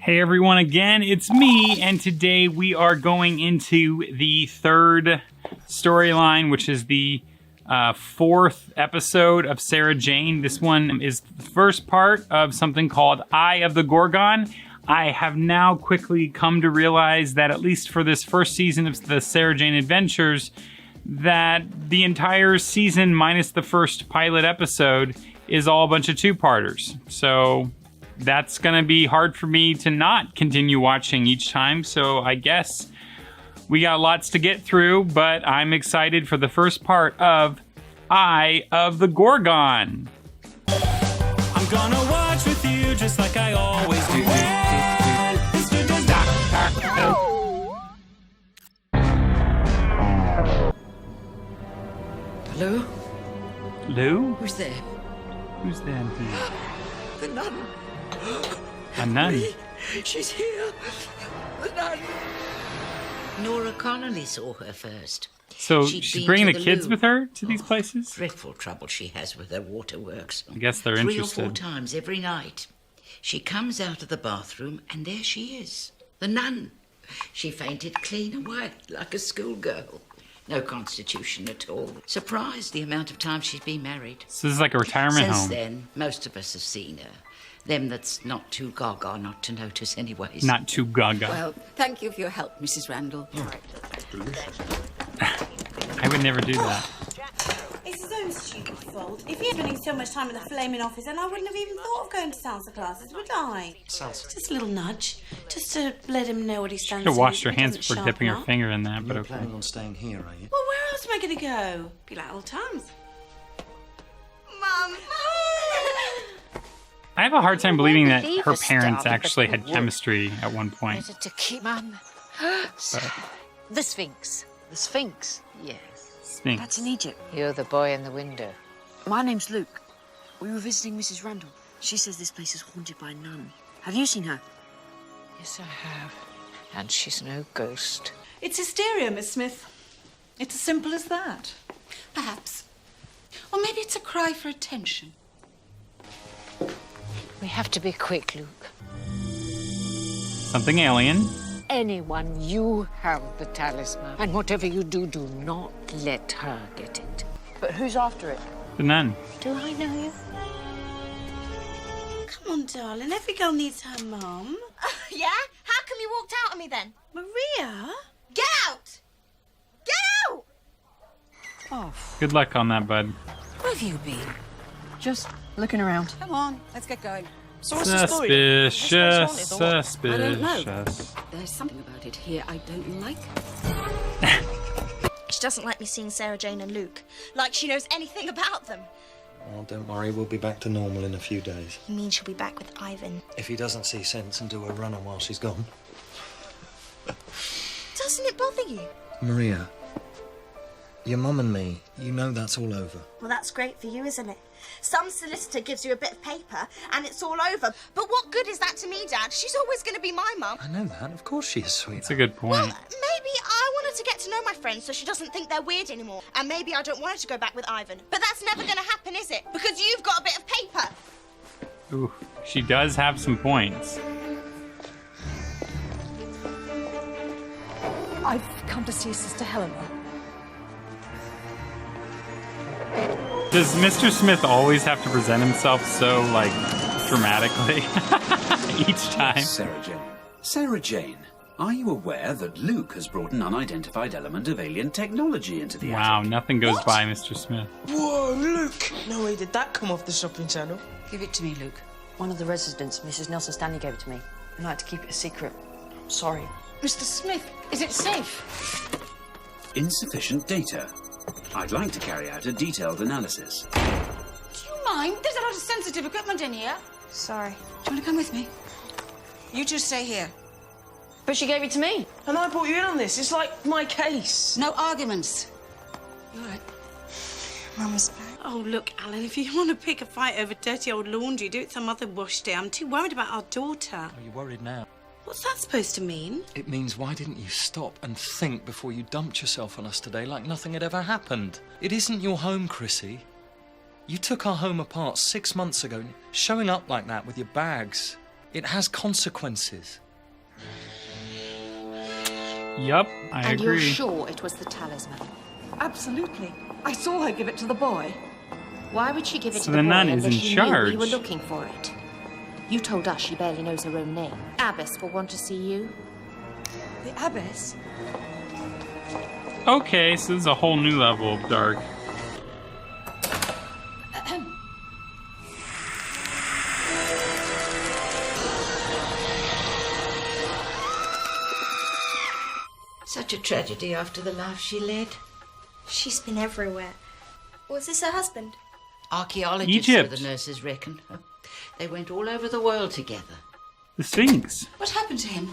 Hey everyone, again, it's me, and today we are going into the third storyline, which is the fourth episode of Sarah Jane. This one is the first part of something called Eye of the Gorgon. I have now quickly come to realize that at least for this first season of the Sarah Jane Adventures, that the entire season minus the first pilot episode is all a bunch of two-parters. So that's gonna be hard for me to not continue watching each time, so I guess we got lots to get through, but I'm excited for the first part of Eye of the Gorgon. I'm gonna watch with you just like I always do. Hello? Lou? Who's there? Who's there? The nun. A nun. Marie, she's here. The nun. Nora Connolly saw her first. So She'd she's been bringing to the the kids loo. with her to these places? Dreadful trouble she has with her waterworks. I guess they're 3 interested. or 4 times every night. She comes out of the bathroom and there she is. The nun. She fainted clean away like a schoolgirl. No constitution at all. Surprised the amount of time she's been married. So this is like a retirement Since home. then, most of us have seen her. Them that's not too gaga not to notice anyways. Not too gaga. Well, thank you for your help, Mrs. Randall. I would never do that. It's his own stupid fault. If he had spending so much time in the flaming office, then I wouldn't have even thought of going to salsa classes, would I? Salsa. Just a little nudge, just to let him know what he stands Should have for. washed her He hands doesn't before dipping her sharpen up. finger in that, but You're okay. planning on staying here, are you? Well, where else am I going to go? Be like old times. Mum! I have a hard time believing that believe her this, parents darling, actually but had we would. chemistry at one point. Better to keep Mum. The Sphinx. The Sphinx? Yes. Sphinx. That's in Egypt. You're the boy in the window. My name's Luke. We were visiting Mrs. Randall. She says this place is haunted by a nun. Have you seen her? Yes, I have. And she's no ghost. It's hysteria, Miss Smith. It's as simple as that. Perhaps. Or maybe it's a cry for attention. We have to be quick, Luke. Something alien. Anyone, you have the talisman. And whatever you do, do not let her get it. But who's after it? The nun. Do I know you? Come on, darling. Every girl needs her mum. Yeah? How come you walked out on me then? Maria? Get out! Get out! Oh, Good luck on that, bud. Where have you been? just looking around. Come on, let's get going. So what's the story? Suspicious. This place haunted or what? Suspicious. There's something about it here I don't like. She doesn't like me seeing Sarah Jane and Luke. Like she knows anything about them. Well, don't worry, we'll be back to normal in a few days. You mean she'll be back with Ivan? If he doesn't see sense and do a runner while she's gone. Doesn't it bother you? Maria, your mum and me, you know that's all over. Well, that's great for you, isn't it? Some solicitor gives you a bit of paper and it's all over. But what good is that to me, Dad? She's always going to be my mum. I know that, of course she is, sweet. That's a good point. Well, maybe I want her to get to know my friends so she doesn't think they're weird anymore. And maybe I don't want her to go back with Ivan. But that's never going to happen, is it? Because you've got a bit of paper. Ooh, she does have some points. I've come to see Sister Helena. Does Mr. Smith always have to present himself so, like, dramatically each time? Sarah Jane. Sarah Jane, are you aware that Luke has brought an unidentified element of alien technology into the Wow, attic? nothing goes by Mr. Smith. Whoa, Luke! No way did that come off the shopping channel. Give it to me, Luke. One of the residents, Mrs. Nelson Stanley, gave it to me. I'd like to keep it a secret. I'm sorry. Mr. Smith, is it safe? Insufficient data. I'd like to carry out a detailed analysis. Do you mind? There's a lot of sensitive equipment in here. Sorry. Do you want to come with me? You two stay here. But she gave it to me. And I brought you in on this. It's like my case. No arguments. You all right? Mama's back. Oh, look, Alan, if you want to pick a fight over dirty old laundry, do it some other wash day. I'm too worried about our daughter. Are you worried now? What's that supposed to mean? It means why didn't you stop and think before you dumped yourself on us today like nothing had ever happened? It isn't your home, Chrissy. You took our home apart 6 months ago, showing up like that with your bags. It has consequences. Yup, I And agree. you're sure it was the talisman? Absolutely. I saw her give it to the boy. Why would she give it So to the the boy nun is unless in she charge. knew we were looking for it? You told us she barely knows her own name. Abbess will want to see you. The abbess? Okay, so this is a whole new level of dark. Such a tragedy after the life she led. She's been everywhere. Was this her husband? Archaeologists, Egypt. so the nurses reckon. They went all over the world together. The Sphinx. What happened to him?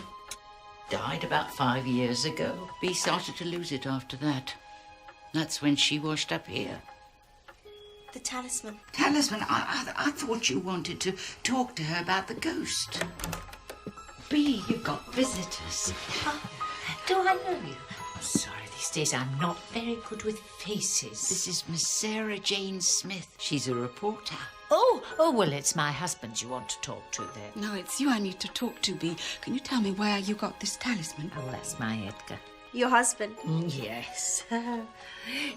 Died about 5 years ago. Bee started to lose it after that. That's when she washed up here. The talisman. Talisman, I thought you wanted to talk to her about the ghost. Bee, you've got visitors. Do I know you? I'm sorry, these days I'm not very good with faces. This is Miss Sarah Jane Smith. She's a reporter. Oh, well, it's my husband you want to talk to then. No, it's you I need to talk to, Bee. Can you tell me where you got this talisman? Oh, that's my Edgar. Your husband. Yes.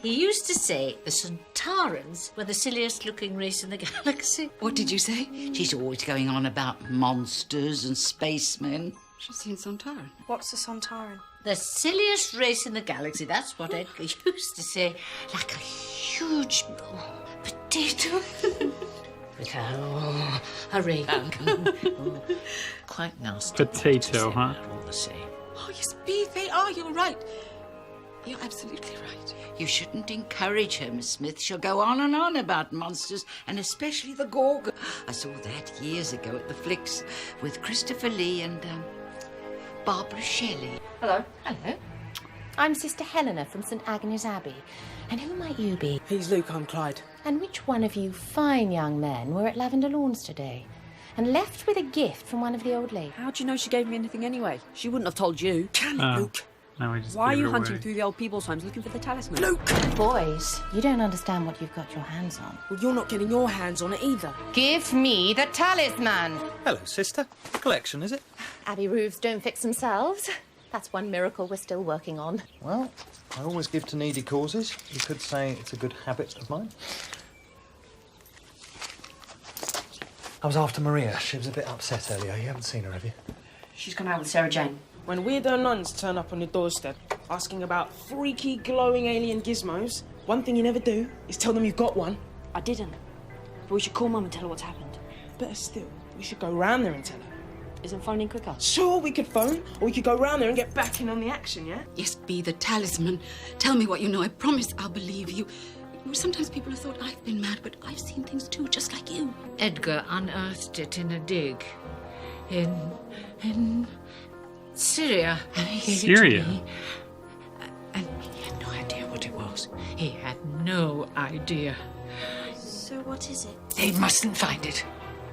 He used to say the Centaurans were the silliest looking race in the galaxy. What did you say? She's always going on about monsters and spacemen. She's seen Sontaran. What's a Sontaran? The silliest race in the galaxy, that's what Edgar used to say. Like a huge potato. With a ray gun. Quite nasty. Potato, huh? All the same. Oh, yes, Bee, they are. You're right. You're absolutely right. You shouldn't encourage her, Miss Smith. She'll go on and on about monsters, and especially the Gorgon. I saw that years ago at the Flicks with Christopher Lee and Barbara Shelley. Hello. Hello. I'm Sister Helena from St Agnes Abbey. And who might you be? He's Luke, I'm Clyde. And which one of you fine young men were at Lavender Lawns today? And left with a gift from one of the old ladies? How do you know she gave me anything anyway? She wouldn't have told you. Can it, Luke? Now we just Why are gave you it hunting away. through the old people's homes looking for the talisman? Luke! Boys, you don't understand what you've got your hands on. Well, you're not getting your hands on it either. Give me the talisman! Hello, sister. Collection, is it? Abbey roofs don't fix themselves. That's one miracle we're still working on. Well, I always give to needy causes. You could say it's a good habit of mine. I was after Maria. She was a bit upset earlier. You haven't seen her, have you? She's gone out with Sarah Jane. When weirdo nuns turn up on your doorstep asking about freaky glowing alien gizmos, one thing you never do is tell them you've got one. I didn't. But we should call Mum and tell her what's happened. Better still, we should go round there and tell her. Isn't phoning quicker? Sure, we could phone, or we could go round there and get back in on the action, yeah? Yes, Bee, the talisman. Tell me what you know. I promise I'll believe you. Sometimes people have thought I've been mad, but I've seen things too, just like you. Edgar unearthed it in a dig. In Syria. And he gave it to Syria? me. And he had no idea what it was. He had no idea. So what is it? They mustn't find it.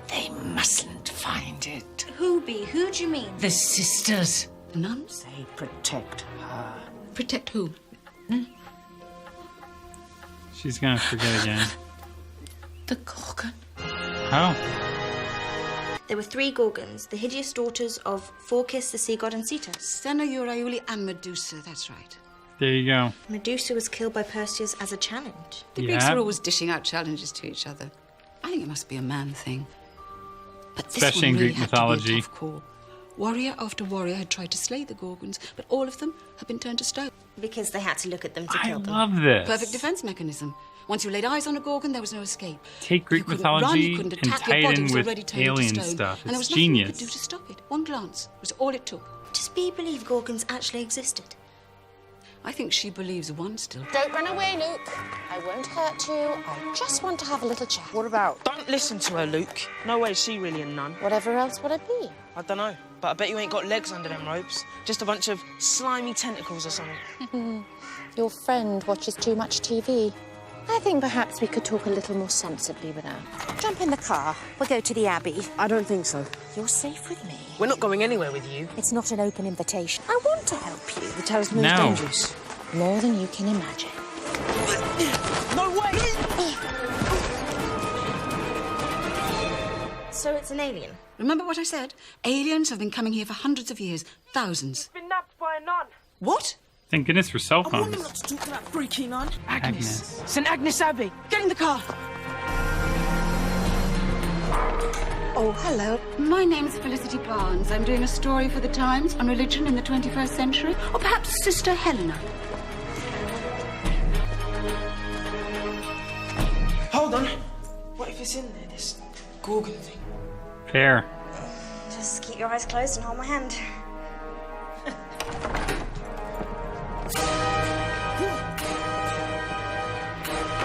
They mustn't find it. Who, Bee? Who do you mean? The sisters. The nuns? They protect her. Protect who? She's gonna forget again. The Gorgon. How? There were 3 Gorgons, the hideous daughters of Phorcys, the sea god, and Cetus. Stena, Euryule, and Medusa, that's right. There you go. Medusa was killed by Perseus as a challenge. The Greeks were always dishing out challenges to each other. I think it must be a man thing. But this Especially one in really Greek had to be a mythology. tough call. Warrior after warrior had tried to slay the Gorgons, but all of them had been turned to stone. Because they had to look at them to I kill them. love this. Perfect defense mechanism. Once you laid eyes on a Gorgon, there was no escape. Take Greek You couldn't run, mythology you couldn't and attack, tie your it body in was with already turned alien to stone. stuff. And there It's was nothing you genius. could do to stop it. One glance was all it took. Does Bee believe Gorgons actually existed? I think she believes one still. Don't run away, Luke. I won't hurt you. I just want to have a little chat. What about? Don't listen to her, Luke. No way is she really a nun. Whatever else would it be? I don't know, but I bet you ain't got legs under them robes. Just a bunch of slimy tentacles or something. Your friend watches too much TV. I think perhaps we could talk a little more sensibly with her. Jump in the car. We'll go to the Abbey. I don't think so. You're safe with me. We're not going anywhere with you. It's not an open invitation. I want to help you. The talisman is No. dangerous. More than you can imagine. No way! So it's an alien? Remember what I said? Aliens have been coming here for hundreds of years. Thousands. Been nabbed by a nun. What? Thank goodness for cell I want phones. not to talk to that freaky nun. Agnes. St. Agnes Abbey. Get in the car. Oh, hello. My name's Felicity Barnes. I'm doing a story for the Times on religion in the 21st century. Or perhaps Sister Helena. Hold on. What if it's in there, this Gorgon thing? Fair. Just keep your eyes closed and hold my hand.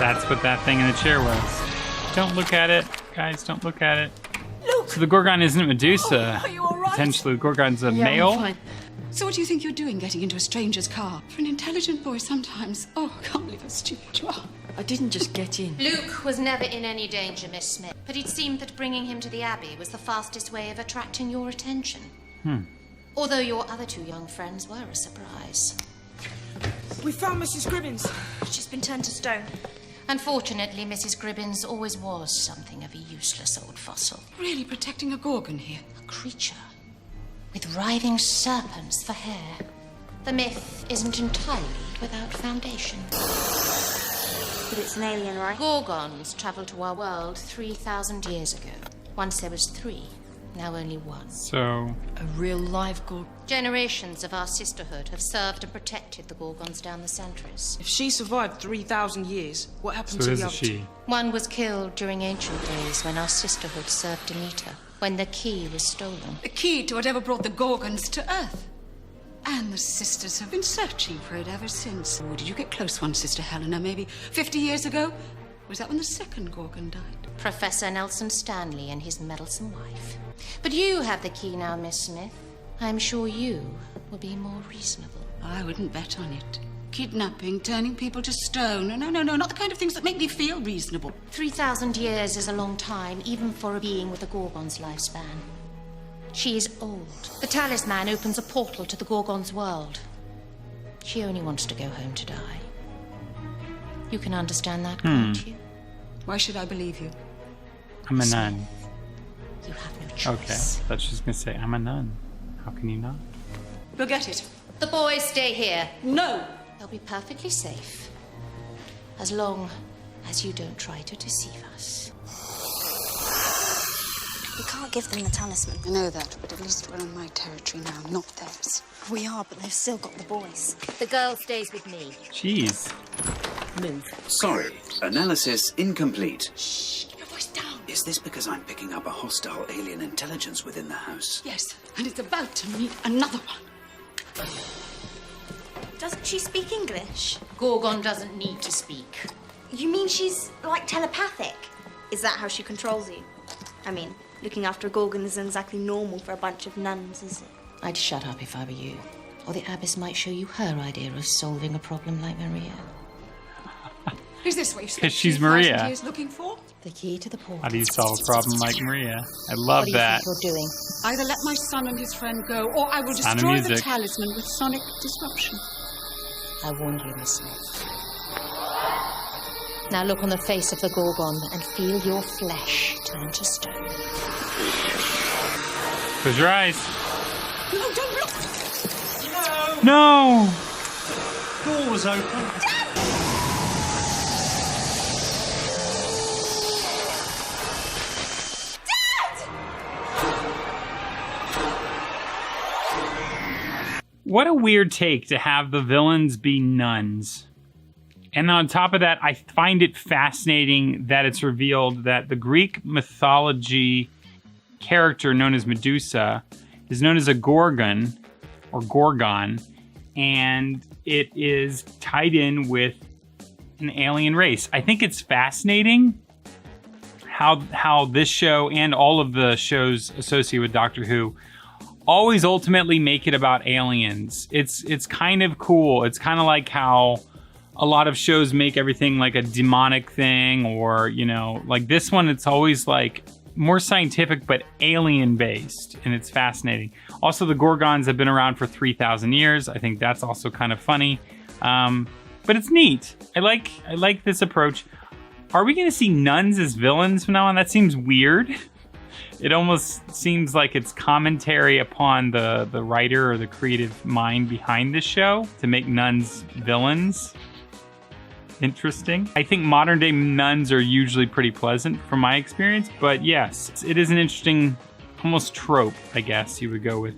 That's what that thing in the chair was. Don't look at it. Guys, don't look at it. Look! So the Gorgon isn't Medusa. Oh, are you all right? Potentially, the Gorgon's a Yeah, male. I'm fine. So what do you think you're doing getting into a stranger's car? For an intelligent boy sometimes. Oh, I can't believe how stupid you are. I didn't just get in. Luke was never in any danger, Miss Smith, but it seemed that bringing him to the Abbey was the fastest way of attracting your attention. Although your other two young friends were a surprise. We found Mrs. Gribbins. She's been turned to stone. Unfortunately, Mrs. Gribbins always was something of a useless old fossil. Really protecting a Gorgon here? A creature with writhing serpents for hair. The myth isn't entirely without foundation. But it's an alien, right? Gorgons travelled to our world 3,000 years ago. Once there was 3, now only 1. So, A real live Gorgon. Generations of our sisterhood have served and protected the Gorgons down the centuries. If she survived 3,000 years, what happened so to is the a other she. One was killed during ancient days when our sisterhood served Demeter, when the key was stolen. The key to whatever brought the Gorgons to Earth. And the sisters have been searching for it ever since. Oh, did you get close one, Sister Helena? Maybe 50 years ago? Was that when the second Gorgon died? Professor Nelson Stanley and his meddlesome wife. But you have the key now, Miss Smith. I'm sure you will be more reasonable. I wouldn't bet on it. Kidnapping, turning people to stone. No, not the kind of things that make me feel reasonable. 3,000 years is a long time, even for a being with a Gorgon's lifespan. She is old. The talisman opens a portal to the Gorgon's world. She only wants to go home to die. You can understand that, can't you? Why should I believe you? I'm a nun. You have no choice. Okay, that's just gonna say I'm a nun. How can you not? We'll get it. The boys stay here. No! They'll be perfectly safe. As long as you don't try to deceive us. We can't give them the talisman. I know that, but at least we're on my territory now, not theirs. We are, but they've still got the boys. The girl stays with me. Jeez. Move. Sorry, analysis incomplete. Shh, keep your voice down. Is this because I'm picking up a hostile alien intelligence within the house? Yes, and it's about to meet another one. Doesn't she speak English? Gorgon doesn't need to speak. You mean she's, like, telepathic? Is that how she controls you? I mean, looking after a Gorgon isn't exactly normal for a bunch of nuns, is it? I'd shut up if I were you. Or the Abbess might show you her idea of solving a problem like Maria. Is this what you spent 'Cause she's 2,000 Maria. years looking for? The key to the portal. How do you solve a problem like Maria? I love What do you that. think you're doing? Either let my son and his friend go, or I will Sound of destroy the music. talisman with sonic disruption. I warned you, Miss Smith. Now look on the face of the Gorgon and feel your flesh turn to stone. Close your eyes. No, don't look! No! Door was open. What a weird take to have the villains be nuns. And on top of that, I find it fascinating that it's revealed that the Greek mythology character known as Medusa is known as a Gorgon, or Gorgon, and it is tied in with an alien race. I think it's fascinating how this show and all of the shows associated with Doctor Who always ultimately make it about aliens. It's kind of cool. It's kind of like how a lot of shows make everything like a demonic thing, or, you know, like this one, it's always like more scientific but alien based, and it's fascinating. Also, the Gorgons have been around for 3,000 years. I think that's also kind of funny, but it's neat. I like this approach. Are we going to see nuns as villains from now on? That seems weird. It almost seems like it's commentary upon the writer or the creative mind behind this show to make nuns villains. Interesting. I think modern day nuns are usually pretty pleasant from my experience, but yes, it is an interesting, almost trope, I guess you would go with.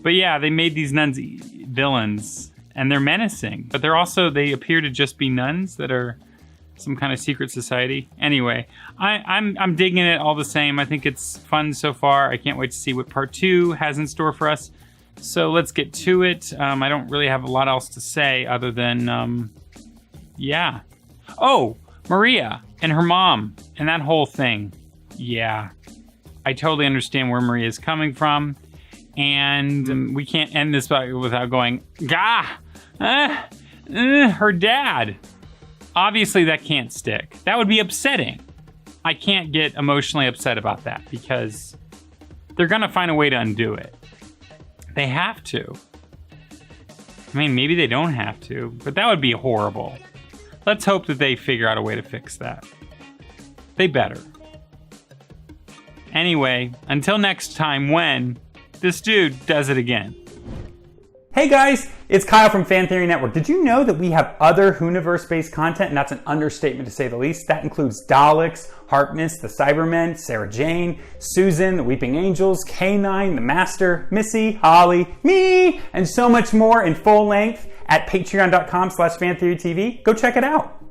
But yeah, they made these nuns villains, and they're menacing, but they appear to just be nuns that are some kind of secret society. Anyway, I'm digging it all the same. I think it's fun so far. I can't wait to see what part 2 has in store for us. So let's get to it. I don't really have a lot else to say other than, yeah. Oh, Maria and her mom and that whole thing. Yeah, I totally understand where Maria is coming from. And we can't end this without going, her dad. Obviously, that can't stick. That would be upsetting. I can't get emotionally upset about that because they're going to find a way to undo it. They have to. I mean, maybe they don't have to, but that would be horrible. Let's hope that they figure out a way to fix that. They better. Anyway, until next time when this dude does it again. Hey guys, it's Kyle from Fan Theory Network. Did you know that we have other Whoniverse-based content, and that's an understatement to say the least? That includes Daleks, Harkness, the Cybermen, Sarah Jane, Susan, the Weeping Angels, K9, the Master, Missy, Holly, me, and so much more in full length at patreon.com/fantheorytv. Go check it out.